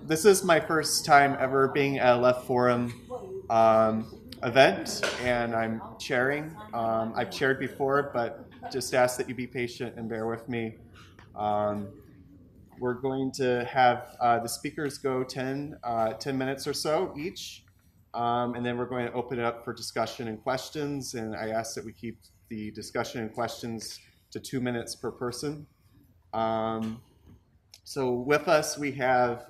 This is my first time ever being at a LeftForum event, and I'm chairing. I've chaired before, but just ask that you be patient and bear with me. We're going to have the speakers go 10 minutes or so each, and then we're going to open it up for discussion and questions, and I ask that we keep the discussion and questions to 2 minutes per person. So with us, we have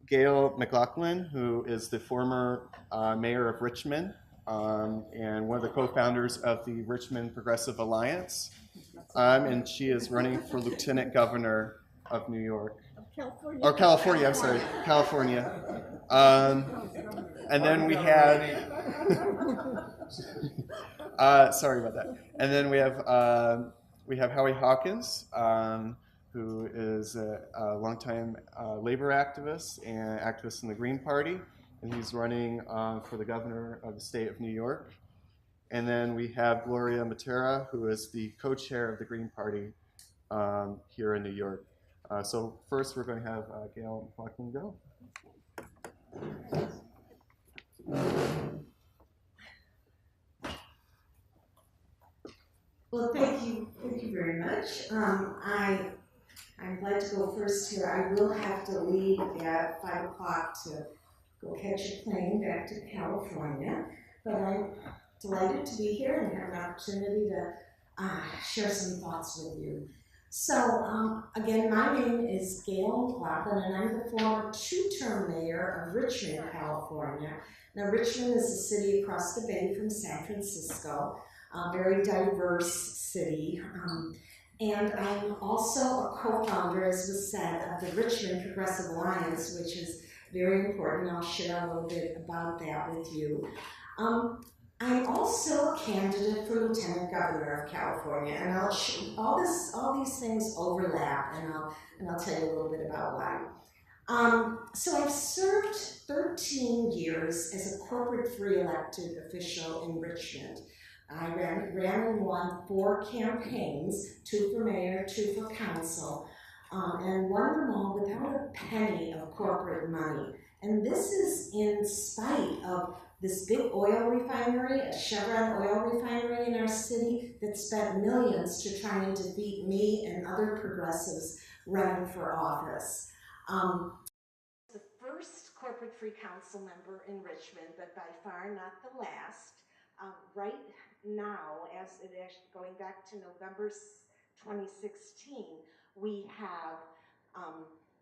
Gayle McLaughlin, who is the former mayor of Richmond and one of the co-founders of the Richmond Progressive Alliance. And she is running for Lieutenant Governor of New York. California. Or California, I'm sorry, California. And then we had, sorry about that. And then we have Howie Hawkins, who is a longtime labor activist and activist in the Green Party, and he's running for the governor of the state of New York. And then we have Gloria Mattera, who is the co-chair of the Green Party here in New York. So first, we're going to have Gayle McLaughlin go. Well, thank you very much. I'm glad to go first here. I will have to leave at 5 o'clock to go catch a plane back to California, but I'm delighted to be here and have an opportunity to share some thoughts with you. So, again, my name is Gayle McLaughlin, and I'm the former two-term mayor of Richmond, California. Now, Richmond is a city across the bay from San Francisco, a very diverse city. And I'm also a co-founder, as was said, of the Richmond Progressive Alliance, which is very important. I'll share a little bit about that with you. I'm also a candidate for Lieutenant Governor of California, and all these things overlap, and I'll tell you a little bit about why. So I've served 13 years as a corporate free elected official in Richmond. I ran and won 4 campaigns, 2 for mayor, 2 for council, and won them all without a penny of corporate money. And this is in spite of this big oil refinery, a Chevron oil refinery in our city that spent millions to try and defeat me and other progressives running for office. The first corporate free council member in Richmond, but by far not the last. Right now, as it is going back to November 2016, we have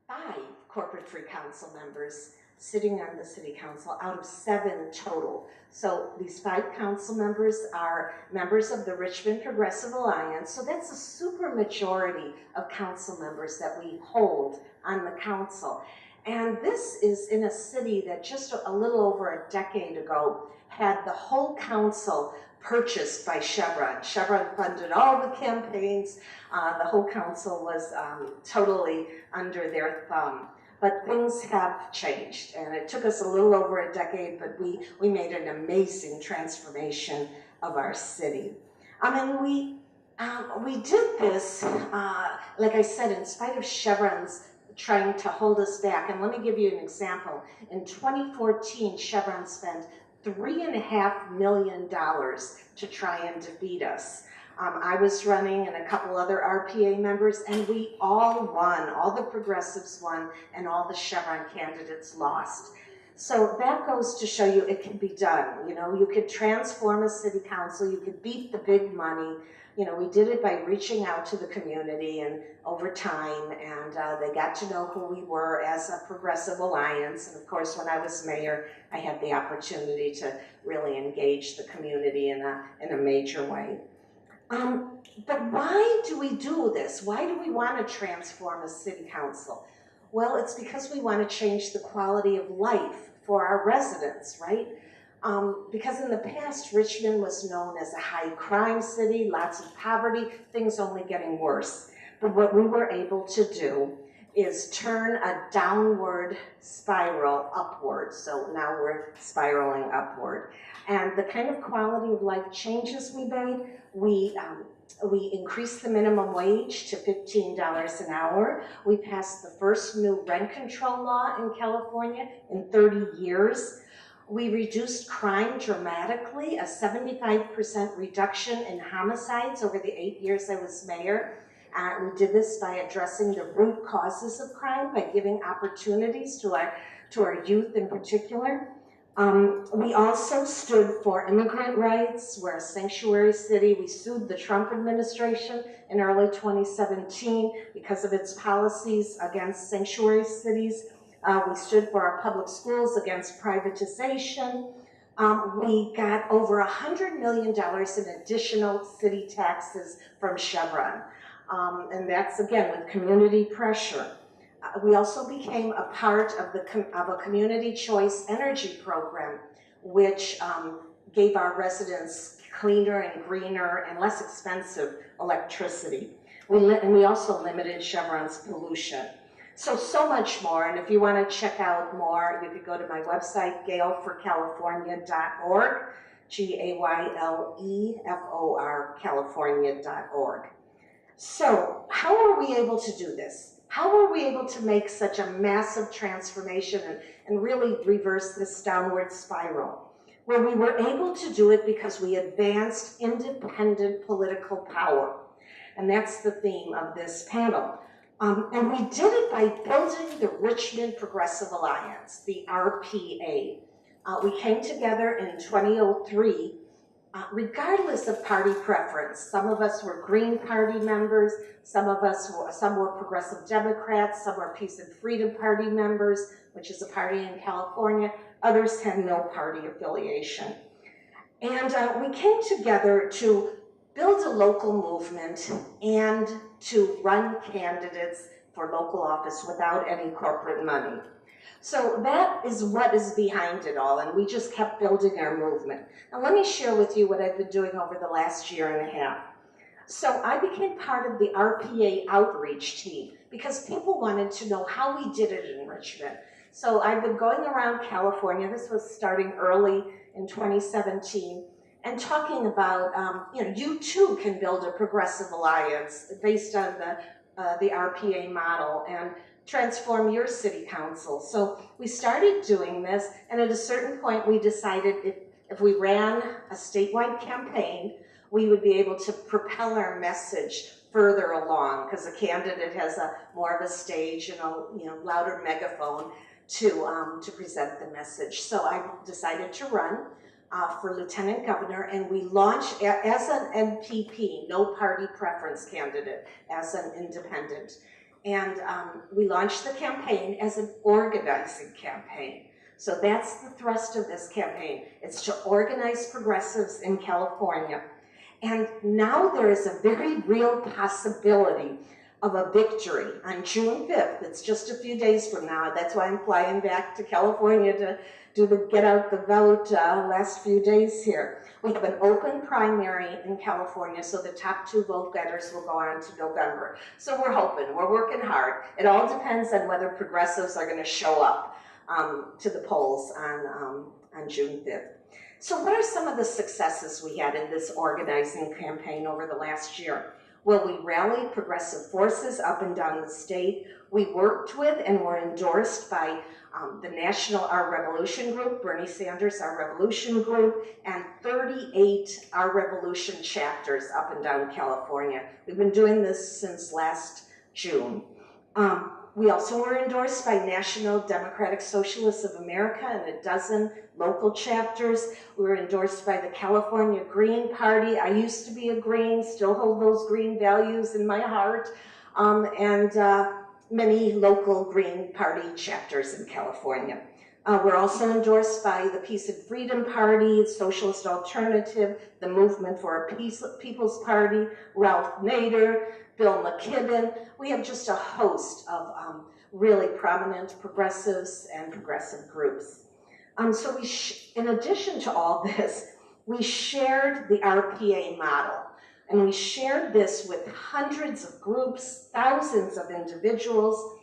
5 corporate free council members sitting on the city council out of 7 total. So these 5 council members are members of the Richmond Progressive Alliance. So that's a super majority of council members that we hold on the council. And this is in a city that just a little over a decade ago had the whole council purchased by Chevron. Chevron funded all the campaigns. The whole council was totally under their thumb. But things have changed, and it took us a little over a decade, but we made an amazing transformation of our city. We did this, like I said, in spite of Chevron's trying to hold us back. And let me give you an example. In 2014, Chevron spent $3.5 million to try and defeat us. I was running and a couple other RPA members, and we all won. All the progressives won, and all the Chevron candidates lost. So that goes to show you it can be done. You know, you could transform a city council, you could beat the big money. You know, we did it by reaching out to the community and over time, and they got to know who we were as a progressive alliance. And of course, when I was mayor, I had the opportunity to really engage the community in a major way. But why do we do this? Why do we want to transform a city council? Well, it's because we want to change the quality of life for our residents, right? Because in the past, Richmond was known as a high crime city, lots of poverty, things only getting worse. But what we were able to do is turn a downward spiral upward. So now we're spiraling upward. And the kind of quality of life changes we made, we increased the minimum wage to $15 an hour. We passed the first new rent control law in California in 30 years. We reduced crime dramatically, a 75% reduction in homicides over the 8 years I was mayor. We did this by addressing the root causes of crime, by giving opportunities to our youth in particular. We also stood for immigrant rights. We're a sanctuary city. We sued the Trump administration in early 2017 because of its policies against sanctuary cities. We stood for our public schools against privatization. We got over $100 million in additional city taxes from Chevron. And that's, again, with community pressure. We also became a part of a community choice energy program, which gave our residents cleaner and greener and less expensive electricity. And we also limited Chevron's pollution. So much more, and if you want to check out more, you could go to my website, gayleforcalifornia.org, GAYLEFOR, California.org. So how are we able to do this? How are we able to make such a massive transformation and really reverse this downward spiral? Well, we were able to do it because we advanced independent political power. And that's the theme of this panel. And we did it by building the Richmond Progressive Alliance, the RPA. We came together in 2003, regardless of party preference. Some of us were Green Party members, some were Progressive Democrats, some were Peace and Freedom Party members, which is a party in California. Others had no party affiliation. And we came together to build a local movement and to run candidates for local office without any corporate money. So that is what is behind it all, and we just kept building our movement. Now let me share with you what I've been doing over the last year and a half. So I became part of the RPA outreach team because people wanted to know how we did it in Richmond. So I've been going around California, this was starting early in 2017, and talking about, you too can build a progressive alliance based on the RPA model and transform your city council. So we started doing this, and at a certain point we decided if we ran a statewide campaign, we would be able to propel our message further along because a candidate has more of a stage and a louder megaphone to present the message. So I decided to run for lieutenant governor, and we launched as an NPP, no party preference candidate, as an independent. And we launched the campaign as an organizing campaign. So that's the thrust of this campaign. It's to organize progressives in California. And now there is a very real possibility of a victory on June 5th. It's just a few days from now. That's why I'm flying back to California to get out the vote last few days here. We have an open primary in California, so the top 2 vote getters will go on to November. So we're hoping, we're working hard. It all depends on whether progressives are going to show up to the polls on June 5th. So what are some of the successes we had in this organizing campaign over the last year? Well, we rallied progressive forces up and down the state. We worked with and were endorsed by the National Our Revolution group, Bernie Sanders Our Revolution group, and 38 Our Revolution chapters up and down California. We've been doing this since last June. We also were endorsed by National Democratic Socialists of America and a dozen local chapters. We were endorsed by the California Green Party. I used to be a Green, still hold those Green values in my heart, and many local Green Party chapters in California. We're also endorsed by the Peace and Freedom Party, Socialist Alternative, the Movement for a People's Party, Ralph Nader, Bill McKibben. We have just a host of really prominent progressives and progressive groups. So in addition to all this, we shared the RPA model. And we shared this with hundreds of groups, thousands of individuals,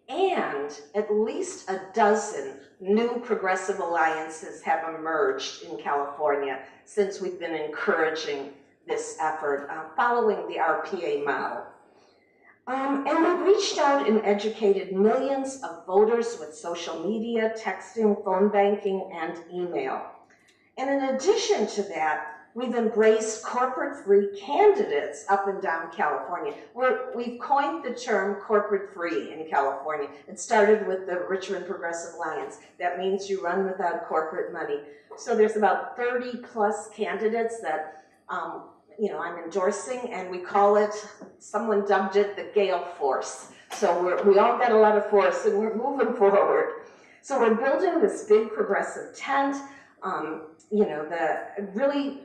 And at least a dozen new progressive alliances have emerged in California since we've been encouraging this effort, following the RPA model. And we reached out and educated millions of voters with social media, texting, phone banking, and email. And in addition to that, we've embraced corporate-free candidates up and down California. We've coined the term corporate-free in California. It started with the Richmond Progressive Alliance. That means you run without corporate money. So there's about 30 plus candidates that I'm endorsing, and we call it, someone dubbed it the Gayle force. So we all got a lot of force, and we're moving forward. So we're building this big progressive tent, really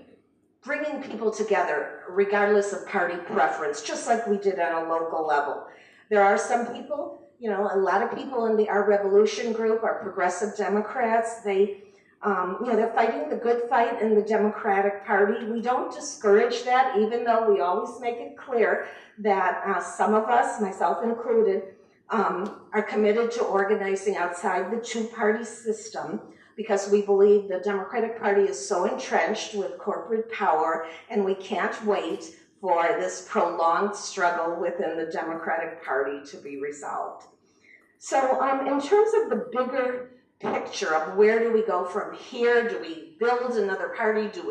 bringing people together regardless of party preference, just like we did on a local level. There are some people, a lot of people in the Our Revolution group are progressive Democrats. They're fighting the good fight in the Democratic Party. We don't discourage that, even though we always make it clear that some of us, myself included, are committed to organizing outside the two-party system, because we believe the Democratic Party is so entrenched with corporate power, and we can't wait for this prolonged struggle within the Democratic Party to be resolved. So in terms of the bigger picture of where do we go from here, do we build another party, do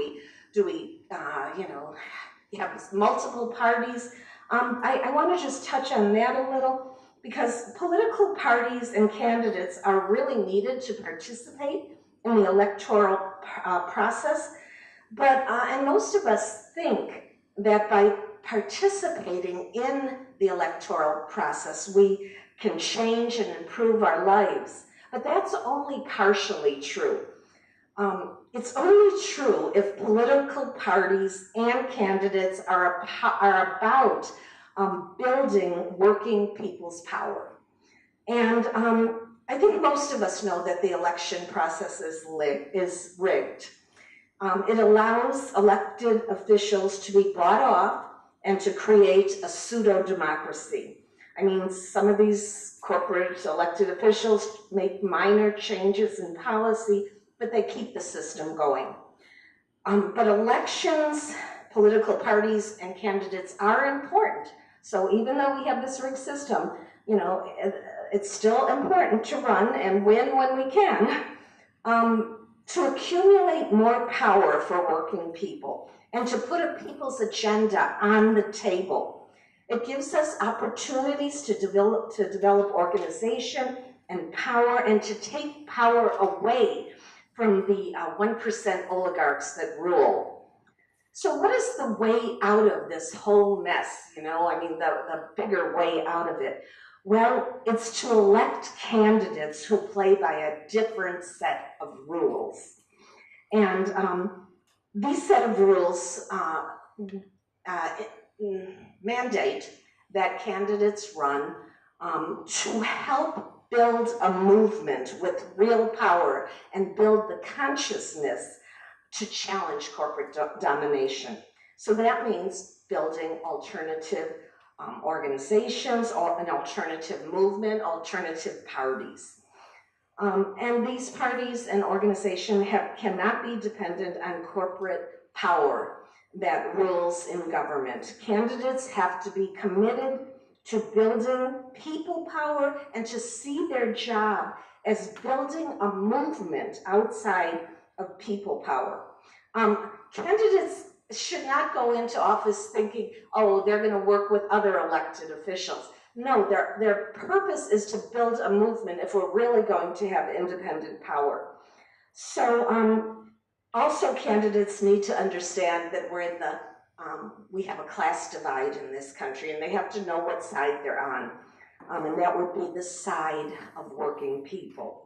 we have multiple parties? I want to just touch on that a little, because political parties and candidates are really needed to participate in the electoral process, and most of us think that by participating in the electoral process, we can change and improve our lives. But that's only partially true. It's only true if political parties and candidates are about building working people's power. And I think most of us know that the election process is rigged. It allows elected officials to be bought off and to create a pseudo-democracy. I mean, some of these corporate elected officials make minor changes in policy, but they keep the system going. But elections, political parties, and candidates are important. So even though we have this rigged system, it's still important to run and win when we can, to accumulate more power for working people and to put a people's agenda on the table. It gives us opportunities to develop organization and power, and to take power away from the 1% oligarchs that rule. So what is the way out of this whole mess? The bigger way out of it. Well, it's to elect candidates who play by a different set of rules. And these set of rules mandate that candidates run to help build a movement with real power and build the consciousness to challenge corporate domination. So that means building alternative organizations, or an alternative movement, alternative parties. And these parties and organizations cannot be dependent on corporate power that rules in government. Candidates have to be committed to building people power and to see their job as building a movement outside of people power. Candidates should not go into office thinking, oh, they're going to work with other elected officials. No, their purpose is to build a movement if we're really going to have independent power. So also candidates need to understand that we're in the, we have a class divide in this country, and they have to know what side they're on. And that would be the side of working people.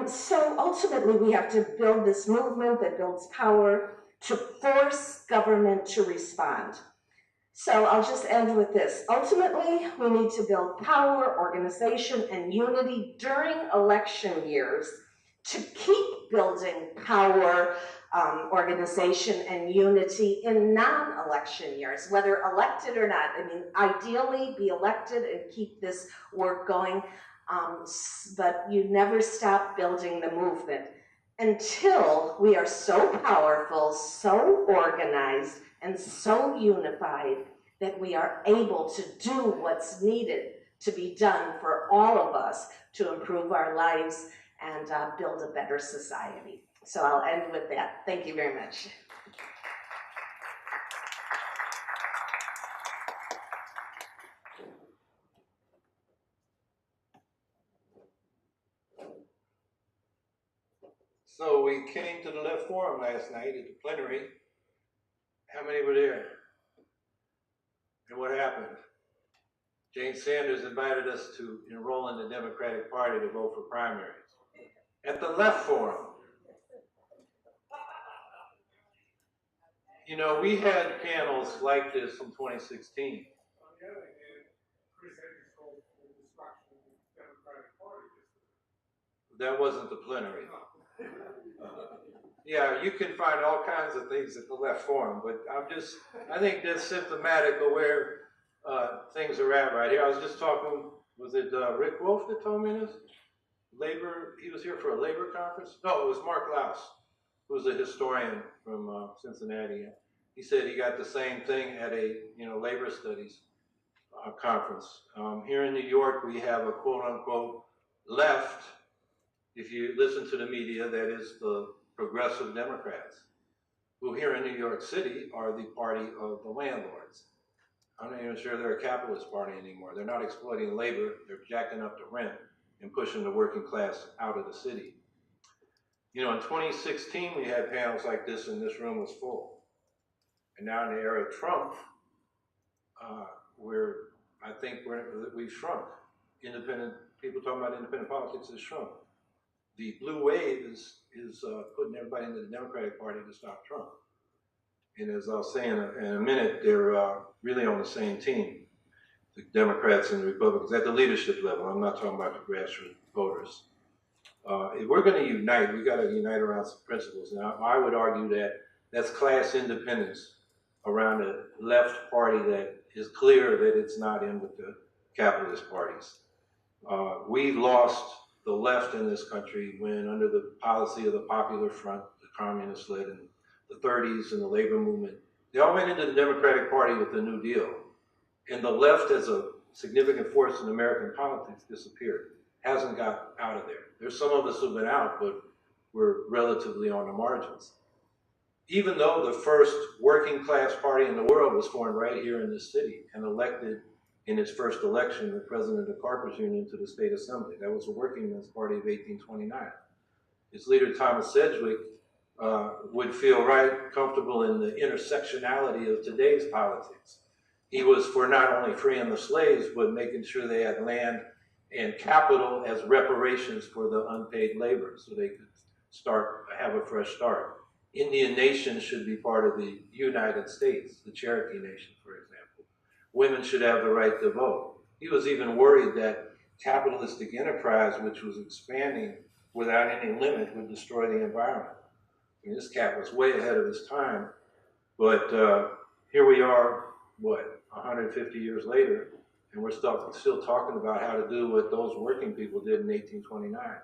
So ultimately we have to build this movement that builds power to force government to respond. So I'll just end with this. Ultimately, we need to build power, organization, and unity during election years to keep building power organization and unity in non-election years, whether elected or not. I mean, ideally be elected and keep this work going, but you never stop building the movement until we are so powerful, so organized, and so unified that we are able to do what's needed to be done for all of us to improve our lives and build a better society. So I'll end with that. Thank you very much. So we came to the LeftForum last night at the plenary. How many were there? And what happened? Jane Sanders invited us to enroll in the Democratic Party to vote for primaries. At the LeftForum. You know, we had panels like this from 2016. That wasn't the plenary. Yeah, you can find all kinds of things at the LeftForum, but I think that's symptomatic of where things are at right here. I was just talking, was it Rick Wolf that told me this? He was here for a labor conference? No, it was Mark Laus, who's a historian from Cincinnati. He said he got the same thing at a labor studies conference. Here in New York, we have a quote unquote left. If you listen to the media, that is the progressive Democrats, who here in New York City are the party of the landlords. I'm not even sure they're a capitalist party anymore. They're not exploiting labor, they're jacking up the rent and pushing the working class out of the city. You know, in 2016, we had panels like this and this room was full. And now in the era of Trump, I think we've shrunk. Independent, people talking about independent politics has shrunk. The blue wave is putting everybody into the Democratic Party to stop Trump. And as I was saying in a minute, they're really on the same team, the Democrats and the Republicans, at the leadership level. I'm not talking about the grassroots voters. If we're going to unite, we got to unite around some principles. Now, I would argue that that's class independence around a left party that is clear that it's not in with the capitalist parties. We've lost the left in this country when, under the policy of the Popular Front, the communists led in the 30s and the labor movement, they all went into the Democratic Party with the New Deal. And the left as a significant force in American politics disappeared, hasn't got out of there. There's some of us who've been out, but we're relatively on the margins. Even though the first working class party in the world was formed right here in this city and elected in its first election, the president of the Carpenters Union to the state assembly. That was the Working Men's Party of 1829. Its leader, Thomas Sedgwick, would feel right comfortable in the intersectionality of today's politics. He was for not only freeing the slaves, but making sure they had land and capital as reparations for the unpaid labor so they could have a fresh start. Indian nations should be part of the United States, the Cherokee Nation, for example. Women should have the right to vote. He was even worried that capitalistic enterprise, which was expanding without any limit, would destroy the environment. I mean, this cat was way ahead of his time, but here we are, 150 years later, and we're still talking about how to do what those working people did in 1829.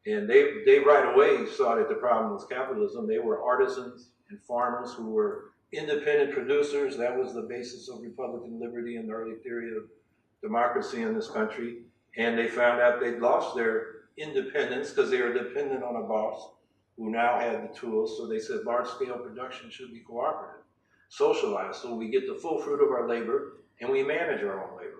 And they right away saw that the problem was capitalism. They were artisans and farmers who were independent producers. That was the basis of Republican liberty and the early theory of democracy in this country. And they found out they'd lost their independence because they were dependent on a boss who now had the tools. So they said large-scale production should be cooperative, socialized, so we get the full fruit of our labor and we manage our own labor.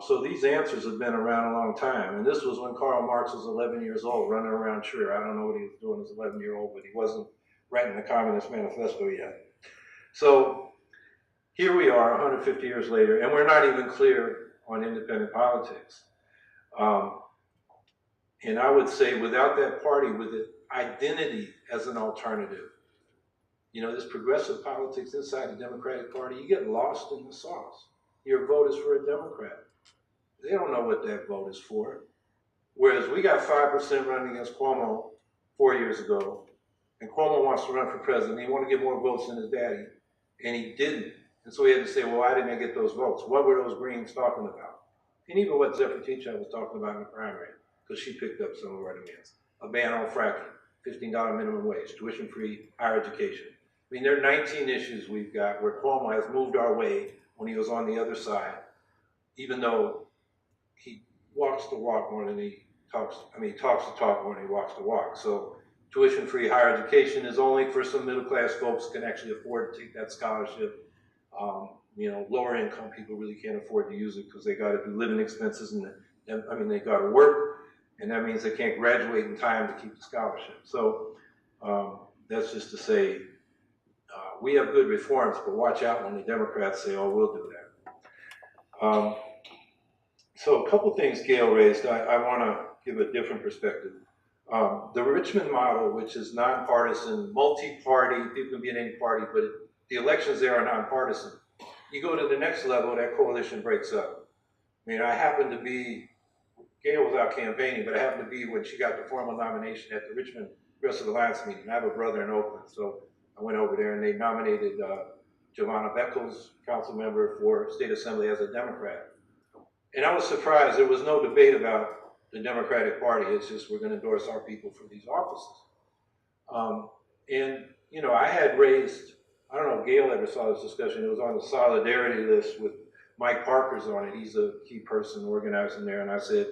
So these answers have been around a long time. And this was when Karl Marx was 11 years old, running around Trier. I don't know what he was doing as an 11-year-old, but he wasn't writing the Communist Manifesto yet. So here we are 150 years later, and we're not even clear on independent politics. And I would say without that party, with its identity as an alternative, this progressive politics inside the Democratic Party, you get lost in the sauce. Your vote is for a Democrat. They don't know what that vote is for. Whereas we got 5% running against Cuomo 4 years ago, and Cuomo wants to run for president. He wanted to get more votes than his daddy, and he didn't. And so he had to say, well, why didn't I get those votes? What were those Greens talking about? And even what Zephyr Teachout was talking about in the primary, because she picked up some of our demands. A ban on fracking, $15 minimum wage, tuition-free higher education. I mean, there are 19 issues we've got where Cuomo has moved our way when he was on the other side, even though he walks the walk more than he talks. I mean, he talks the talk more than he walks the walk. So tuition-free higher education is only for some middle-class folks who can actually afford to take that scholarship. You know, lower income people really can't afford to use it because they got to do living expenses and they got to work, and that means they can't graduate in time to keep the scholarship. So that's just to say we have good reforms, but watch out when the Democrats say, "Oh, we'll do that." So a couple things Gayle raised. I want to give a different perspective. The Richmond model, which is nonpartisan, multi-party, people can be in any party, but the elections there are nonpartisan. You go to the next level, that coalition breaks up. I mean, I happened to be, Gayle was out campaigning, but I happened to be when she got the formal nomination at the Richmond Progressive Alliance meeting. I have a brother in Oakland, so I went over there and they nominated Giovanna Beckles, council member for State Assembly, as a Democrat. And I was surprised. There was no debate about the Democratic Party. It's just we're going to endorse our people for these offices. And, you know, I had raised, I don't know if Gayle ever saw this discussion. It was on the solidarity list with Mike Parker's on it. He's a key person organizing there. And I said,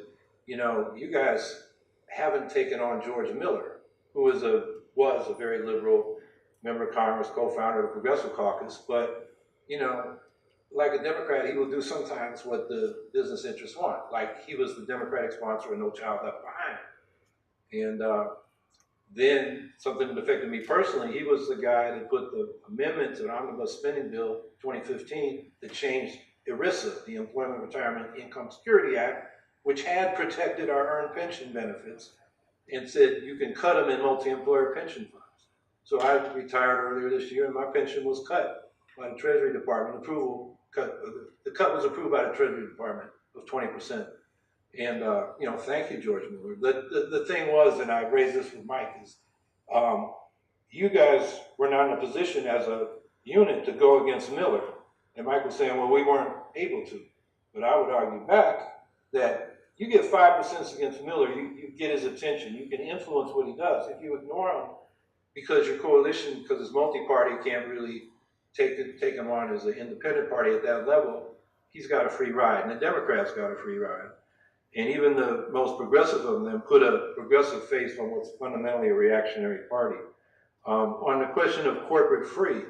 you know, you guys haven't taken on George Miller, who was a very liberal member of Congress, co-founder of the Progressive Caucus. But, you know, like a Democrat, he will do sometimes what the business interests want. Like he was the Democratic sponsor of No Child Left Behind. And then something that affected me personally, he was the guy that put the amendment to the Omnibus Spending Bill 2015 that changed ERISA, the Employment Retirement Income Security Act, which had protected our earned pension benefits and said you can cut them in multi-employer pension funds. So I retired earlier this year and my pension was cut by the Treasury Department. The cut was approved by the Treasury Department of 20%. And, you know, thank you, George Miller. The thing was, and I raised this with Mike, is you guys were not in a position as a unit to go against Miller. And Mike was saying, well, we weren't able to. But I would argue back that you get 5% against Miller, you get his attention. You can influence what he does. If you ignore him because your coalition, because it's multi-party, can't really take him on as an independent party at that level, he's got a free ride. And the Democrats got a free ride. And even the most progressive of them put a progressive face on what's fundamentally a reactionary party. On the question of corporate free,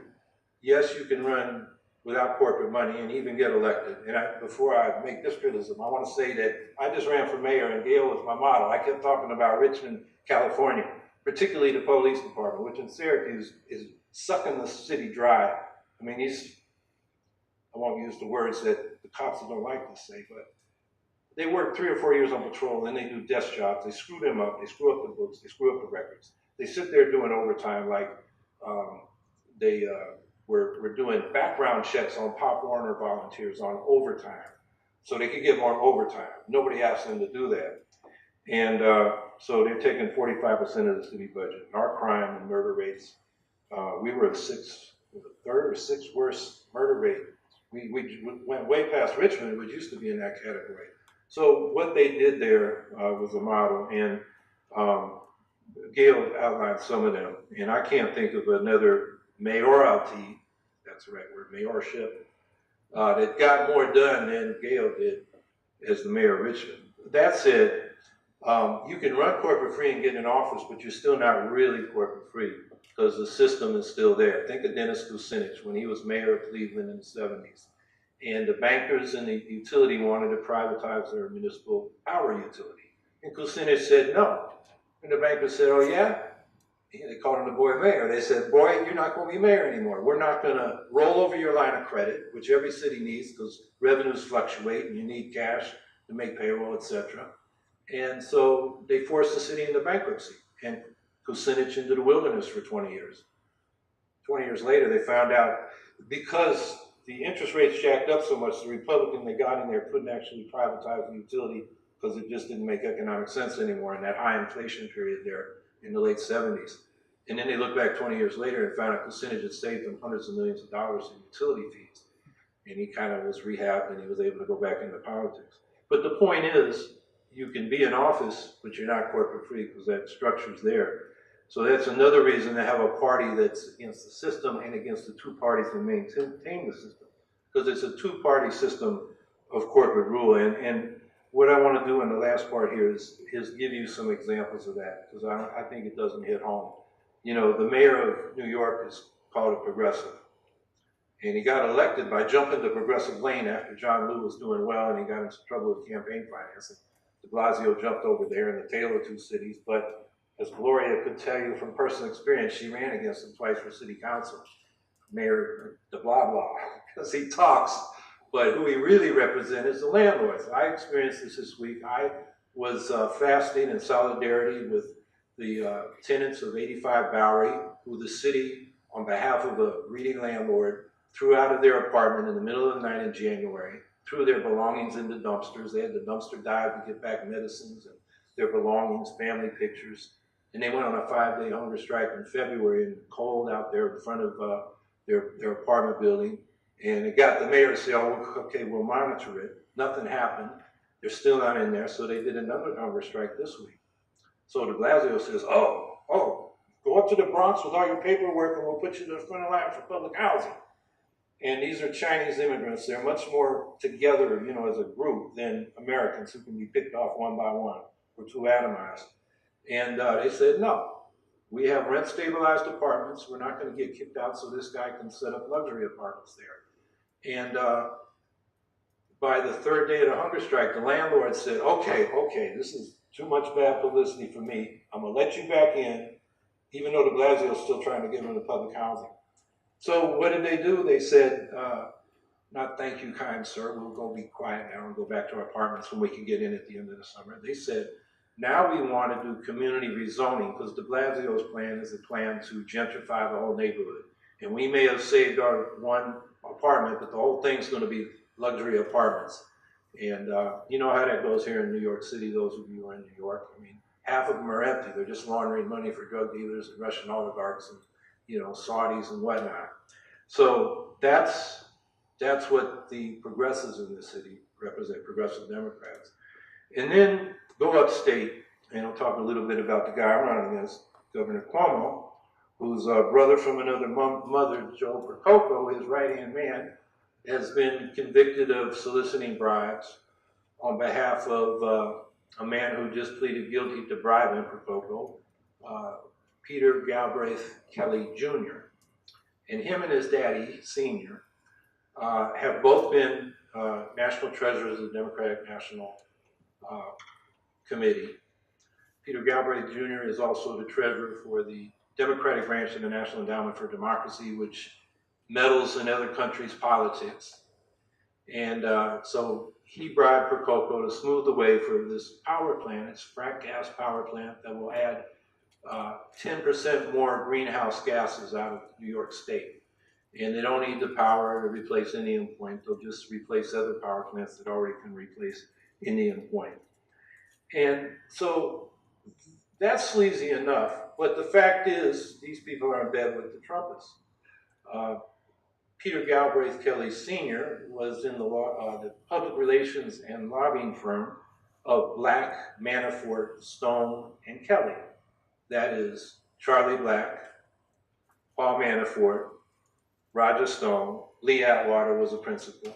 yes, you can run without corporate money and even get elected. And before I make this criticism, I want to say that I just ran for mayor and Gayle was my model. I kept talking about Richmond, California, particularly the police department, which in Syracuse is sucking the city dry. I mean, I won't use the words that the cops don't like to say, but they work 3 or 4 years on patrol, and then they do desk jobs. They screw them up. They screw up the books. They screw up the records. They sit there doing overtime like they were doing background checks on Pop Warner volunteers on overtime so they could get more overtime. Nobody asked them to do that. And so they're taking 45% of the city budget. And our crime and murder rates, we were the third or sixth worst murder rate. We went way past Richmond, which used to be in that category. So what they did there was a model, and Gayle outlined some of them, and I can't think of another mayoralty, that's the right word, mayorship, that got more done than Gayle did as the mayor of Richmond. That said, you can run corporate free and get in office, but you're still not really corporate free because the system is still there. Think of Dennis Kucinich when he was mayor of Cleveland in the 70s. And the bankers and the utility wanted to privatize their municipal power utility. And Kucinich said no. And the bankers said, oh yeah? They called him the boy mayor. They said, boy, you're not going to be mayor anymore. We're not going to roll over your line of credit, which every city needs because revenues fluctuate and you need cash to make payroll, etc. And so they forced the city into bankruptcy and Kucinich into the wilderness for 20 years. 20 years later, they found out because the interest rates jacked up so much, the Republican they got in there couldn't actually privatize the utility because it just didn't make economic sense anymore in that high inflation period there in the late 70s. And then they look back 20 years later and found out Kucinich had saved them hundreds of millions of dollars in utility fees. And he kind of was rehabbed and he was able to go back into politics. But the point is, you can be in office, but you're not corporate free because that structure's there. So that's another reason to have a party that's against the system and against the two parties that maintain the system. Because it's a two-party system of corporate rule. And what I want to do in the last part here is give you some examples of that, because I think it doesn't hit home. You know, the mayor of New York is called a progressive. And he got elected by jumping the progressive lane after John Lew was doing well and he got into trouble with campaign financing. De Blasio jumped over there in the tail of two cities, but as Gloria could tell you from personal experience, she ran against him twice for city council. Mayor de blah blah, because he talks, but who he really represents is the landlords. I experienced this week. I was fasting in solidarity with the tenants of 85 Bowery, who the city, on behalf of a greedy landlord, threw out of their apartment in the middle of the night in January, threw their belongings into dumpsters. They had the dumpster dive to get back medicines and their belongings, family pictures. And they went on a 5-day hunger strike in February in the cold out there in front of their apartment building. And it got the mayor to say, oh, okay, we'll monitor it. Nothing happened. They're still not in there. So they did another hunger strike this week. So de Blasio says, oh, go up to the Bronx with all your paperwork and we'll put you to the front of the line for public housing. And these are Chinese immigrants. They're much more together, you know, as a group than Americans who can be picked off one by one. We're too atomized. And they said, no, we have rent stabilized apartments. We're not going to get kicked out so this guy can set up luxury apartments there. And by the third day of the hunger strike, the landlord said, okay, this is too much bad publicity for me. I'm going to let you back in, even though de Blasio is still trying to get them into public housing. So what did they do? They said, not thank you, kind sir. We'll go be quiet now and go back to our apartments when we can get in at the end of the summer. They said, now we want to do community rezoning because de Blasio's plan is a plan to gentrify the whole neighborhood. And we may have saved our one apartment, but the whole thing's going to be luxury apartments. And you know how that goes here in New York City, those of you who are in New York. I mean, half of them are empty. They're just laundering money for drug dealers and Russian oligarchs and, you know, Saudis and whatnot. So that's what the progressives in this city represent, progressive Democrats. And then go upstate, and I'll talk a little bit about the guy I'm running against, Governor Cuomo, whose brother from another mother, Joe Percoco, his right-hand man, has been convicted of soliciting bribes on behalf of a man who just pleaded guilty to bribing Percoco, Peter Galbraith Kelly Jr. And him and his daddy, Sr., have both been national treasurers of the Democratic National Committee. Peter Galbraith Jr. is also the treasurer for the Democratic branch of the National Endowment for Democracy, which meddles in other countries' politics. And so he bribed Percoco to smooth the way for this power plant, it's a frack gas power plant that will add 10% more greenhouse gases out of New York State. And they don't need the power to replace Indian Point. They'll just replace other power plants that already can replace Indian Point. And so that's sleazy enough. But the fact is, these people are in bed with the Trumpists. Peter Galbraith Kelly Sr. was in the public relations and lobbying firm of Black, Manafort, Stone, and Kelly. That is Charlie Black, Paul Manafort, Roger Stone, Lee Atwater was a principal,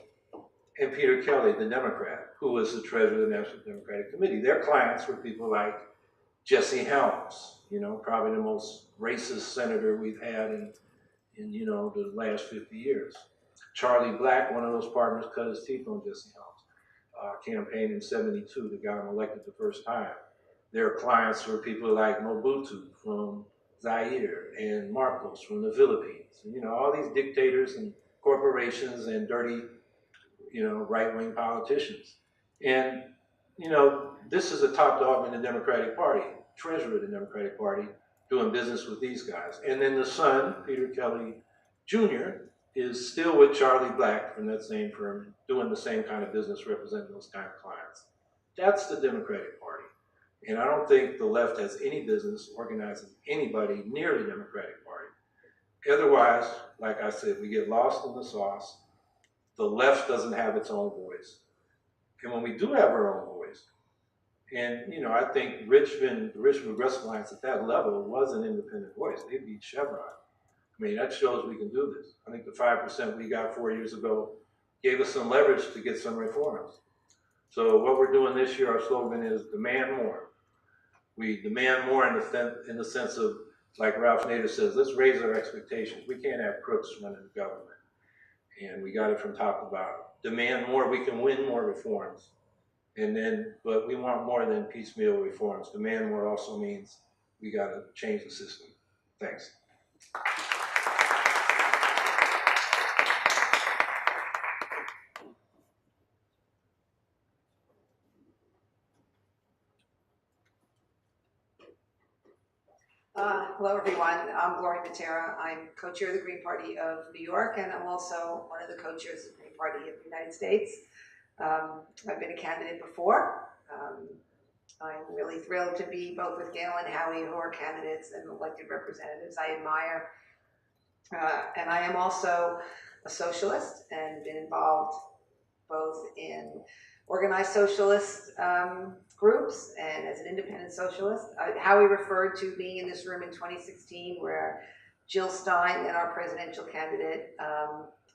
and Peter Kelly, the Democrat, who was the treasurer of the National Democratic Committee. Their clients were people like Jesse Helms, you know, probably the most racist senator we've had in you know, the last 50 years. Charlie Black, one of those partners, cut his teeth on Jesse Helms' campaign in '72 that got him elected the first time. Their clients were people like Mobutu from Zaire and Marcos from the Philippines. And, you know, all these dictators and corporations and dirty, you know, right-wing politicians. And, you know, this is a top dog in the Democratic Party, treasurer of the Democratic Party, doing business with these guys. And then the son, Peter Kelly Jr., is still with Charlie Black from that same firm, doing the same kind of business, representing those kind of clients. That's the Democratic Party. And I don't think the left has any business organizing anybody near the Democratic Party. Otherwise, like I said, we get lost in the sauce. The left doesn't have its own voice. And when we do have our own voice, and I think the Richmond Progressive Alliance at that level was an independent voice. They beat Chevron. I mean, that shows we can do this. I think the 5% we got 4 years ago gave us some leverage to get some reforms. So what we're doing this year, our slogan is demand more. We demand more in the sense of, like Ralph Nader says, let's raise our expectations. We can't have crooks running the government. And we got it from top to bottom. Demand more, we can win more reforms. But we want more than piecemeal reforms. Demand more also means we got to change the system. Thanks. Hello, everyone. I'm Gloria Mattera. I'm co-chair of the Green Party of New York, and I'm also one of the co-chairs of the Green Party of the United States. I've been a candidate before. I'm really thrilled to be both with Gayle and Howie, who are candidates and elected representatives I admire. And I am also a socialist and been involved both in organized socialist groups and as an independent socialist. Howie referred to being in this room in 2016 where Jill Stein, then our presidential candidate,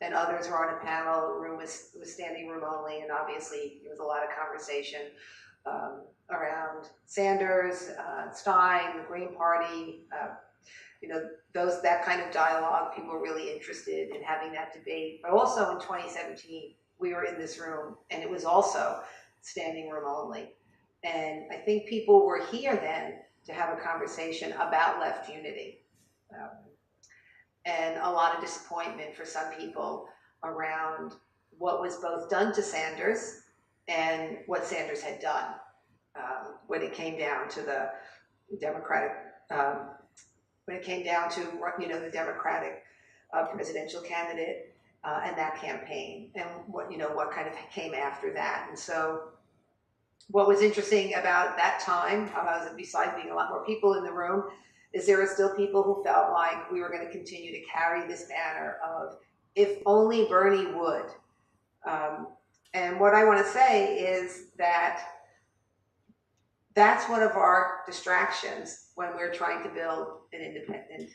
and others were on a panel. The room was standing room only, and obviously there was a lot of conversation around Sanders, Stein, the Green Party, that kind of dialogue. People were really interested in having that debate. But also in 2017, we were in this room, and it was also standing room only. And I think people were here then to have a conversation about left unity. And a lot of disappointment for some people around what was both done to Sanders and what Sanders had done when it came down to the Democratic, when it came down to the Democratic presidential candidate and that campaign, and what kind of came after that. And so what was interesting about that time, besides being a lot more people in the room, is there are still people who felt like we were going to continue to carry this banner of if only Bernie would. And what I want to say is that that's one of our distractions when we're trying to build an independent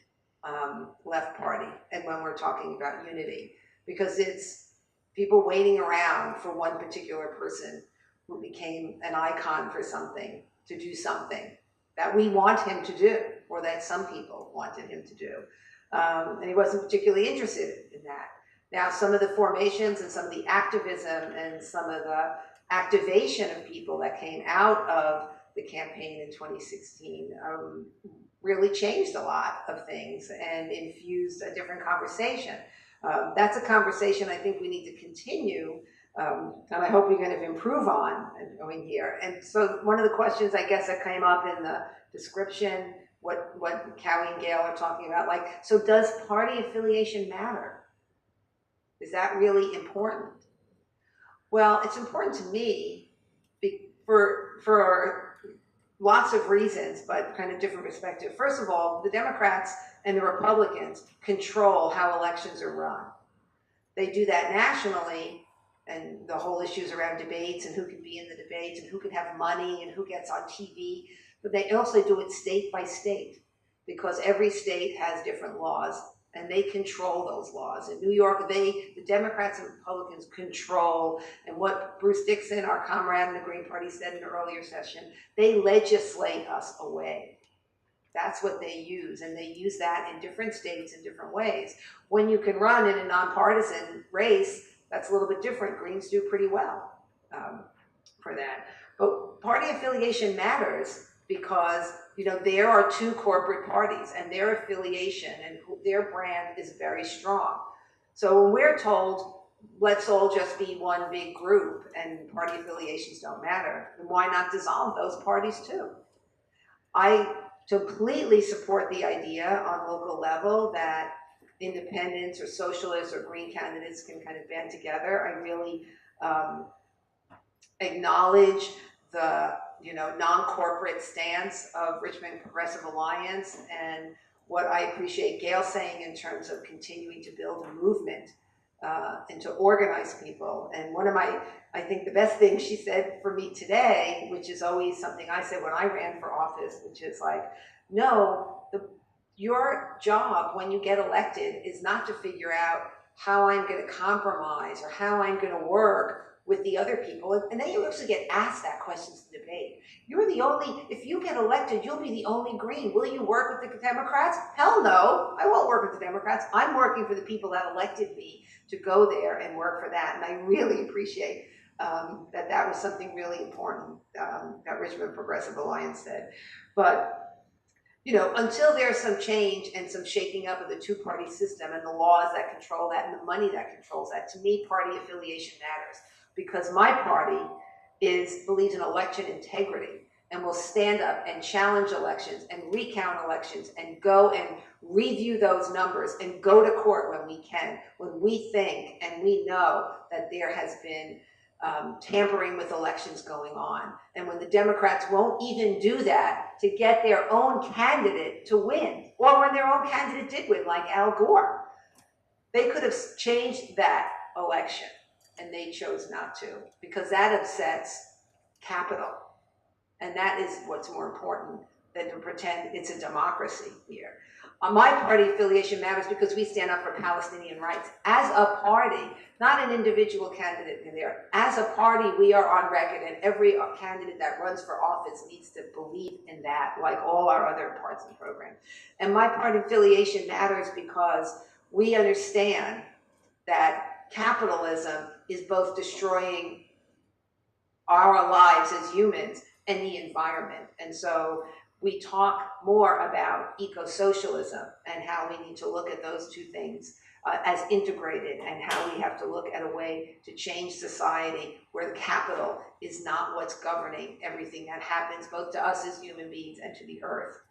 left party and when we're talking about unity, because it's people waiting around for one particular person who became an icon for something, to do something that we want him to do, or that some people wanted him to do. And he wasn't particularly interested in that. Now, some of the formations and some of the activism and some of the activation of people that came out of the campaign in 2016 really changed a lot of things and infused a different conversation. That's a conversation I think we need to continue, and I hope we kind of improve on going here. And so one of the questions I guess that came up in the description, what Howie and Gayle are talking about, so does party affiliation matter? Is that really important? Well, it's important to me for lots of reasons, but kind of different perspective. First of all, the Democrats and the Republicans control how elections are run. They do that nationally, and the whole issues around debates and who can be in the debates and who can have money and who gets on TV. But they also do it state by state, because every state has different laws and they control those laws. In New York, the Democrats and Republicans control, and what Bruce Dixon, our comrade in the Green Party, said in an earlier session, they legislate us away. That's what they use, and they use that in different states in different ways. When you can run in a nonpartisan race, that's a little bit different. Greens do pretty well for that. But party affiliation matters because there are two corporate parties, and their affiliation and their brand is very strong. So when we're told, let's all just be one big group and party affiliations don't matter, then why not dissolve those parties too? I completely support the idea on local level that independents or socialists or green candidates can kind of band together. I really acknowledge the non-corporate stance of Richmond Progressive Alliance, and what I appreciate Gayle saying in terms of continuing to build a movement and to organize people. And I think the best thing she said for me today, which is always something I said when I ran for office, which is like, no, your job when you get elected is not to figure out how I'm going to compromise or how I'm going to work with the other people. And then you actually get asked that question in debate. If you get elected, you'll be the only Green. Will you work with the Democrats? Hell no, I won't work with the Democrats. I'm working for the people that elected me to go there and work for that. And I really appreciate that was something really important that Richmond Progressive Alliance said. But until there's some change and some shaking up of the two-party system and the laws that control that and the money that controls that, to me, party affiliation matters, because my party believes in election integrity and will stand up and challenge elections and recount elections and go and review those numbers and go to court when we can, when we think and we know that there has been tampering with elections going on. And when the Democrats won't even do that to get their own candidate to win, or when their own candidate did win, like Al Gore, they could have changed that election, and they chose not to, because that upsets capital. And that is what's more important than to pretend it's a democracy here. My party affiliation matters because we stand up for Palestinian rights. As a party, not an individual candidate in there. As a party, we are on record, and every candidate that runs for office needs to believe in that, like all our other parts of the program. And my party affiliation matters because we understand that capitalism is both destroying our lives as humans and the environment. And so we talk more about eco-socialism and how we need to look at those two things as integrated, and how we have to look at a way to change society where the capital is not what's governing everything that happens, both to us as human beings and to the earth.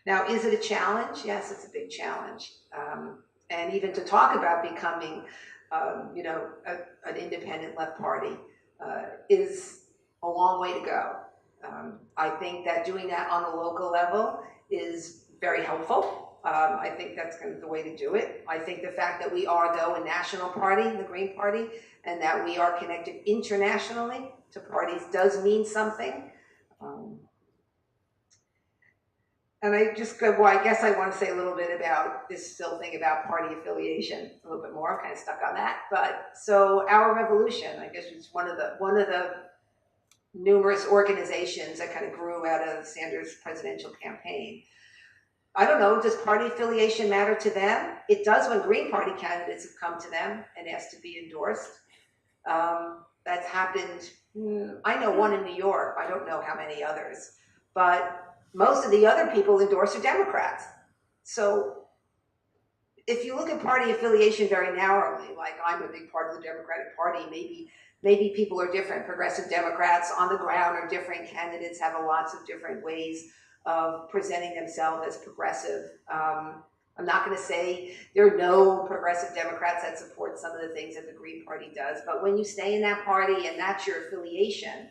Now, is it a challenge? Yes, it's a big challenge. And even to talk about becoming, an independent left party is a long way to go. I think that doing that on a local level is very helpful. I think that's kind of the way to do it. I think the fact that we are, though, a national party, the Green Party, and that we are connected internationally to parties does mean something. And I guess I want to say a little bit about this still thing about party affiliation, a little bit more. I'm kind of stuck on that. But so our revolution, I guess, is one of the numerous organizations that kind of grew out of Sanders' presidential campaign. I don't know, does party affiliation matter to them? It does when Green Party candidates have come to them and asked to be endorsed. That's happened, I know one in New York, I don't know how many others, but most of the other people endorsed are Democrats. So if you look at party affiliation very narrowly, like I'm a big part of the Democratic Party, maybe people are different. Progressive Democrats on the ground are different. Candidates have lots of different ways of presenting themselves as progressive. I'm not going to say there are no progressive Democrats that support some of the things that the Green Party does, but when you stay in that party and that's your affiliation,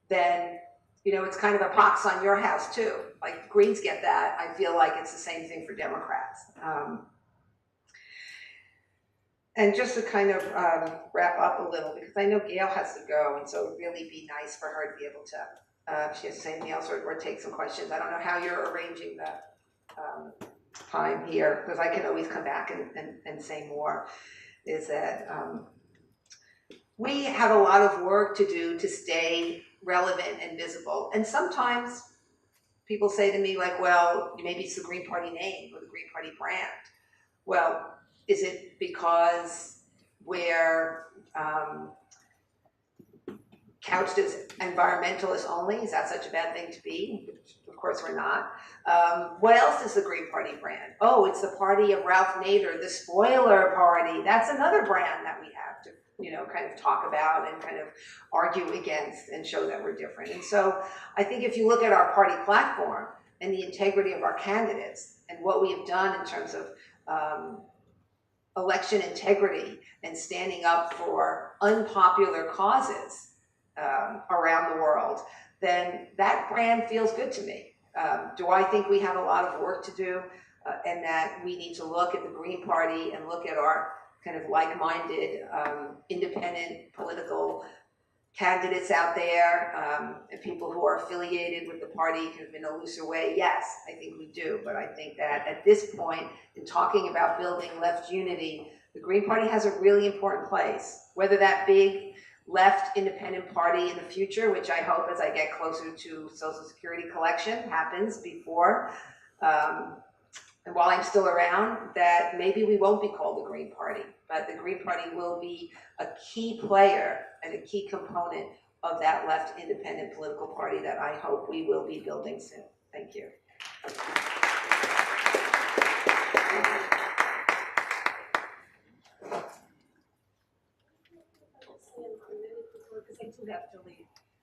then it's kind of a pox on your house too. Like Greens get that. I feel like it's the same thing for Democrats. And just to kind of wrap up a little, because I know Gayle has to go, and so it would really be nice for her to be able to, if she has to say anything else or take some questions. I don't know how you're arranging the time here, because I can always come back and say more, is that we have a lot of work to do to stay relevant and visible. And sometimes people say to me, like, well, maybe it's the Green Party name or the Green Party brand. Well, is it because we're couched as environmentalists only? Is that such a bad thing to be? Of course we're not. What else is the Green Party brand? Oh, it's the party of Ralph Nader, the spoiler party. That's another brand that we have to, kind of talk about and kind of argue against and show that we're different. And so I think if you look at our party platform and the integrity of our candidates and what we have done in terms of election integrity and standing up for unpopular causes, around the world, then that brand feels good to me. Do I think we have a lot of work to do and that we need to look at the Green Party and look at our kind of like-minded independent political candidates out there and people who are affiliated with the party kind of in a looser way? Yes, I think we do. But I think that at this point, in talking about building left unity, the Green Party has a really important place. Whether that big left independent party in the future, which I hope as I get closer to Social Security collection happens before, and while I'm still around, that maybe we won't be called the Green Party, but the Green Party will be a key player and a key component of that left independent political party that I hope we will be building soon. Thank you.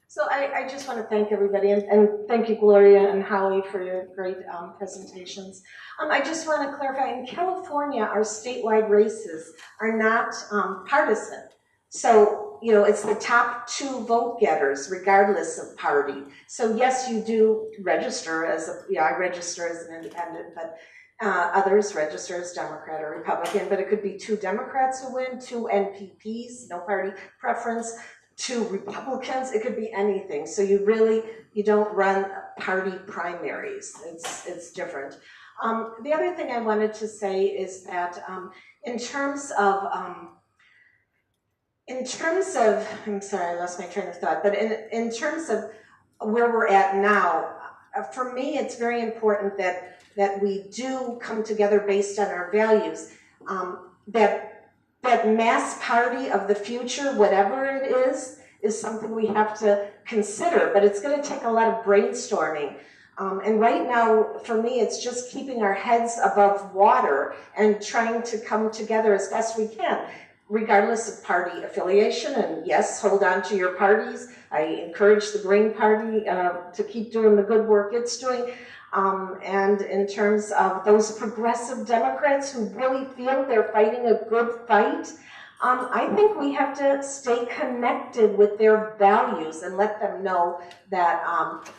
So I just want to thank everybody, and thank you, Gloria and Howie, for your great presentations. I just want to clarify, in California, our statewide races are not partisan. So, you know, it's the top 2 vote getters, regardless of party. So yes, you do register as I register as an independent, but others register as Democrat or Republican, but it could be 2 Democrats who win, 2 NPPs, no party preference, 2 Republicans, it could be anything. So you don't run party primaries. It's different. The other thing I wanted to say is that in terms of, I'm sorry, I lost my train of thought, but in terms of where we're at now, for me, it's very important that we do come together based on our values. That mass party of the future, whatever it is something we have to consider, but it's going to take a lot of brainstorming. And right now, for me, it's just keeping our heads above water and trying to come together as best we can, regardless of party affiliation. And yes, hold on to your parties. I encourage the Green Party to keep doing the good work it's doing. And in terms of those progressive Democrats who really feel they're fighting a good fight, I think we have to stay connected with their values and let them know that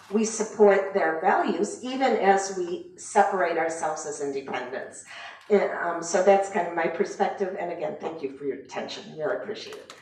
we support their values, even as we separate ourselves as independents. So that's kind of my perspective. And again, thank you for your attention. Really appreciate it.